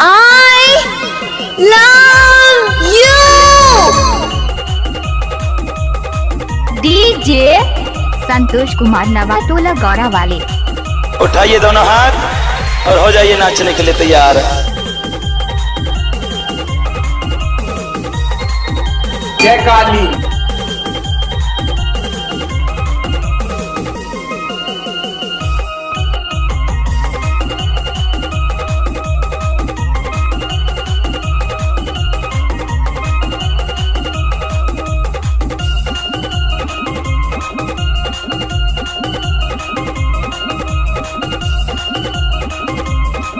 I love you। DJ Santosh Kumar नवातोला Gaura वाले। उठाइए दोनों हाथ और हो जाइए नाचने के लिए तैयार। जय काली।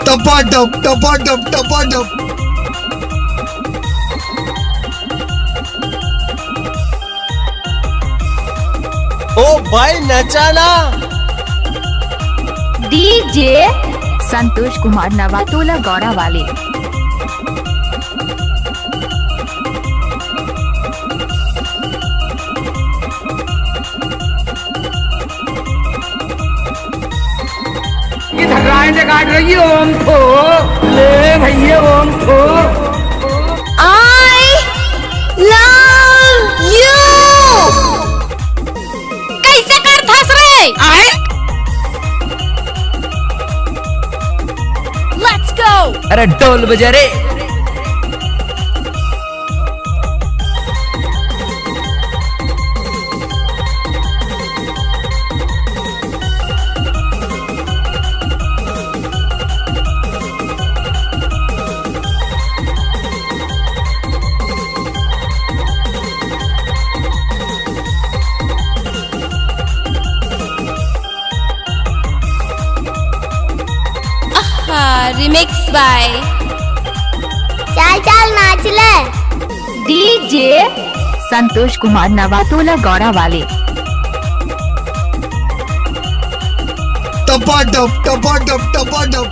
टपाटप टपाटप टपाटप। ओ भाई नचाना। डीजे संतोष कुमार नवातोला गौरा वाले। ये धकराएं काट रही है ओम को। ले भैया ओम को। I love you। कैसे कर फंस रहे? Let's go। अरे ढोल बजा रे। रिमिक्स बाय चल चल नाच ले। डीजे संतोष कुमार नवातोला गौरा वाले। टपाटप टपाटप टपाटप।